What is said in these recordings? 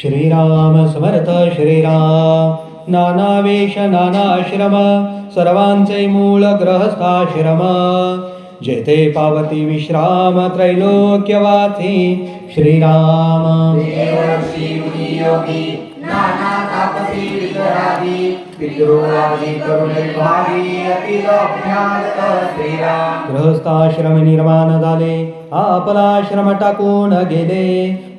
श्रीराम समर्थ श्रीराम नाना वेश नाना आश्रम सर्वांचे मूळ ग्रहस्थाश्रम जेथे पावती विश्राम त्रैलोक्यवासी श्रीराम देवर्षी मुनी योगी नाना तापसी वितरागी पितृवादी करुणिर्भागी अतिल अभ्यागत श्रीराम गृहस्थाश्रम निर्माण झाले आपला आश्रम टाकून गेले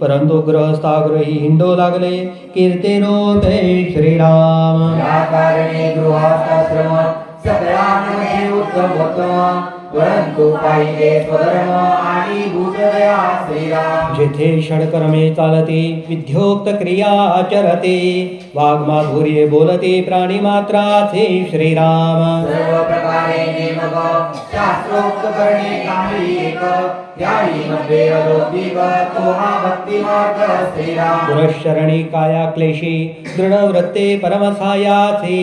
परंतु गृहस्थागृही हिंडू लागले कीर्ती रूपे श्रीराम या कारणे गृहस्थाश्रम सगळ्यांमध्ये उत्तमोत्तम परंतु पाहिजे स्वधर्म आणि भूतदया श्रीराम जेथे षडकर्मे चालते विद्योक्त क्रिया आचरते वाग्माधुर्ये बोलते प्राणी मात्राचे श्रीराम सर्व प्रकारे नेमक शास्त्रोक्त करणे काही एक त्याही मध्ये अलौकिक तो हा भक्ती मार्ग श्रीराम पुरश्चरणी काया क्लेशी दृढवृत्ते परमसायाचे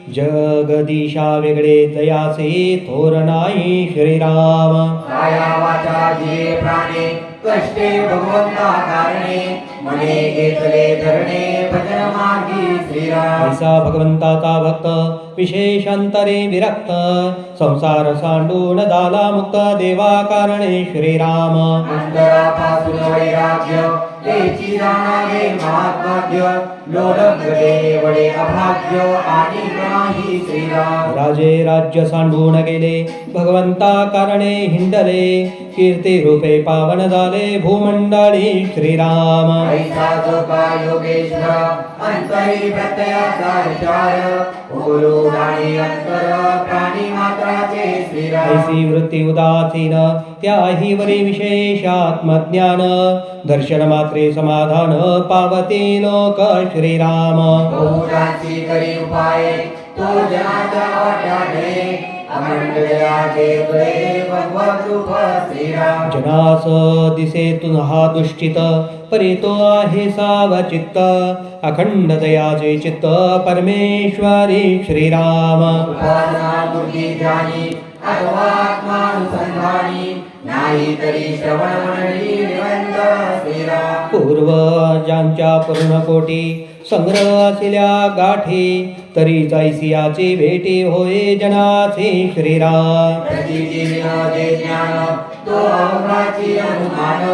जगदीशा वेगळे तयाचे थोर नाही श्रीराम काया वाचा जे प्राणे कष्टे भगवंता कारणे मने घेतले धरणे भजन मार्गी श्रीराम ऐसा भगवंताचा भक्त विशेषांतरे विरक्त संसार सांडून झाला मुक्त देवा कारणे श्रीराम अंतरापासून वैराग्य तेची जाणावे महात्भाग्य लोलंघले वडे अभाग्य आणि नाही श्रीराम राजे राज्य सांडून गेले भगवंता कारणे हिंडले कीर्ती रूपे पावन झाले भूमंडळी श्रीराम ऐसा जो का योगेश्वर अंतरी प्रत्ययाचा विचार ओलून आणि अंतर प्राणी मात्राचे श्रीराम ऐसी वृत्ती उदासीन त्याही वरी विशेष आत्मज्ञान दर्शन मात्रे समाधान पावते लोक श्रीराम बहुशांती करी उपाय तो जनाचा वाट्याकडे अखंड जयाचे तुळे भगवत रूप श्रीराम जनास दिसे तुहा दुष्टित परी तो आहे सावचित्त अखंड दयाचे चित्त परमेश्वरी श्रीराम उपासना बुद्धी ध्यानी अथवा आत्मानुसंधानी नाही तरी श्रवण मंडळी निरंत श्रीराम पूर्वजांच्या पूर्ण कोटी संग्रह असल्या गाठी तरी जैसियाची भेटी होय जनाचे श्रीराम प्रतिजीवन जे ज्ञान तो अवघाची अनुमान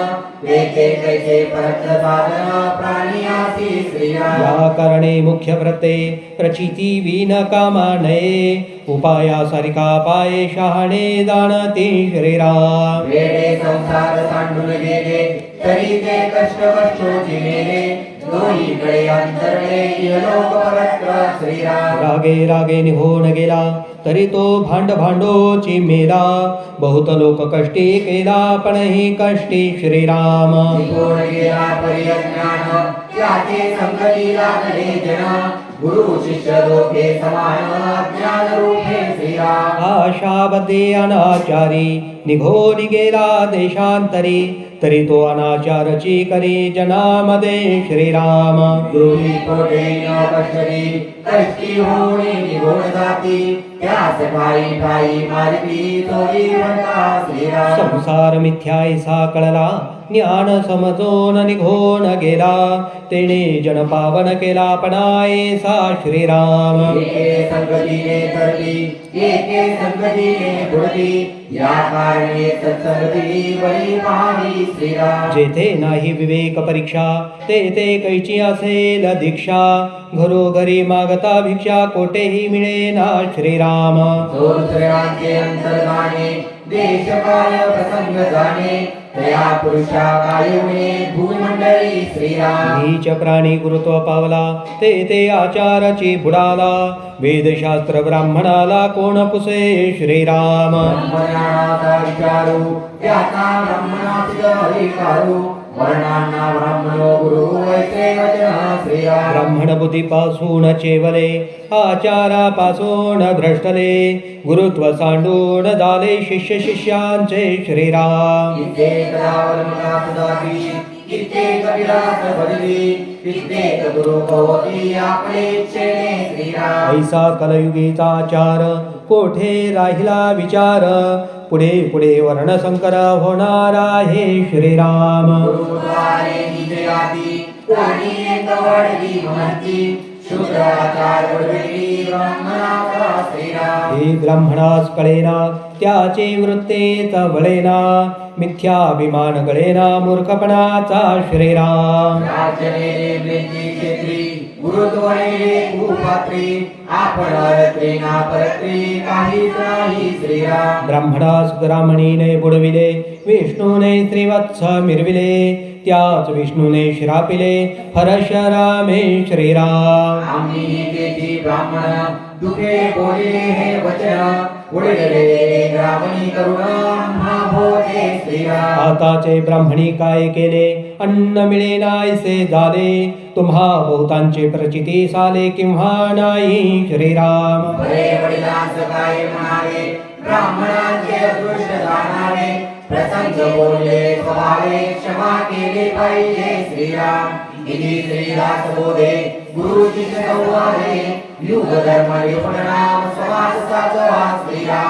वेचे कैसे परत साधन प्राणियासी श्रीराम या कारणे मुख्य व्रते प्रचिती विन कामा नये उपाया सारिका पाये शहाणे जाणते श्रीराम वेडे संसार सांडून गेले तरी ते कष्ट कष्टोची मेले दोन्हीकडे अंतरले इहलोक परत्र श्रीराम रागे रागे निघून गेला तरी तो भांड भांडोची मेला बहुत लोक कष्टी केला पण ही कष्टी श्रीराम निघून गेला परिज्ञान त्याचे संगती लागले जन गुरु शिष्य दोघे समान ज्ञान रूपे श्रीराम आशाबद्धे अनाचारी निघोनी गेला देशांतरी तरी तो अनाचारची करी जनामध्ये श्रीराम गृही पोटे न कष्टरी कष्टी होणे निघून जाती त्यास ठाई ठाई मारती तोरी म्हणता श्रीराम संसार मिथ्यायसा कळला ज्ञान समजून निघून गेला तेने जन पावन केला पणायसा श्रीराम एके संगतीने तरती एके संगतीने बुडती या कारणे सत्संगती बळी पाहावी श्रीराम जेथे नाही विवेक परीक्षा तेथे कैची असेल दीक्षा घरोघरी मागता भिक्षा कोठेही मिळेना श्रीराम दुसऱ्यांचे अंतर्गाने देश काल प्रसंग जाणे तया पुरुषा कायुने भूमंडळी श्रीराम नीच प्राणी गुरुत्व पावला ते आचारची बुडाला वेदशास्त्र ब्राह्मणाला कोण पुसे श्रीराम ब्रह्मज्ञानाचा विचारू त्याचा ब्रह्मणातील अधिकारू वर्णांना ब्राह्मणो गुरु वैसे वचन श्रीराम ब्राह्मण बुद्धीपासून चेवले आचारापासून भ्रष्टले गुरुत्व सांडून झाले शिष्य शिष्यांचे श्रीराम कित्येक रावणा सदाती कित्येक विराट भजली कित्येक गुरु भवती आपले इच्छेने श्रीराम ऐसा कलयुगीचा आचार कोठे राहिला विचार पुढे पुढे वर्णसंकर होणार आहे श्रीराम गुरुद्वारे निजे आदी कोणी एक वाढली महती शुद्ध आचार वडविली ब्राह्मणाचा श्रीराम हे ब्राह्मणास कळेना त्याचे वृत्तेच वळेना मिथ्याभिमान कळेना मूर्खपणाचा श्रीराम राजनेले ब्रेती क्षेत्री गुरुद्वारे कुपात्री आपण अरत्री ना परत्री काहीच नाही श्रीराम ब्राह्मणास ब्राह्मणीने बुडविले विष्णूने श्रीवत्स मिरविले त्याच विष्णूने श्रापिले हरशरामे श्रीराम आम्ही तेथी ब्राह्मण दुखे बोले हे वचन उडलेले ब्राह्मणी करुण महाभोते श्रीराम आताचे ब्राह्मणी काय केले अन्न मिळे नाहीसे झाले तुम्हा बहुतांचे प्रचिती साले किंवा नाही श्रीराम बरे वडिलांच काय म्हणावे ब्राह्मणांचे अदृष्ट जाणावे प्रसंग बोलले स्वभावे क्षमा केले पाहिजे श्रीराम इति श्रीदास बोधे गुरुची संवादे युग धर्म युग नाम समाज साचवा श्रीराम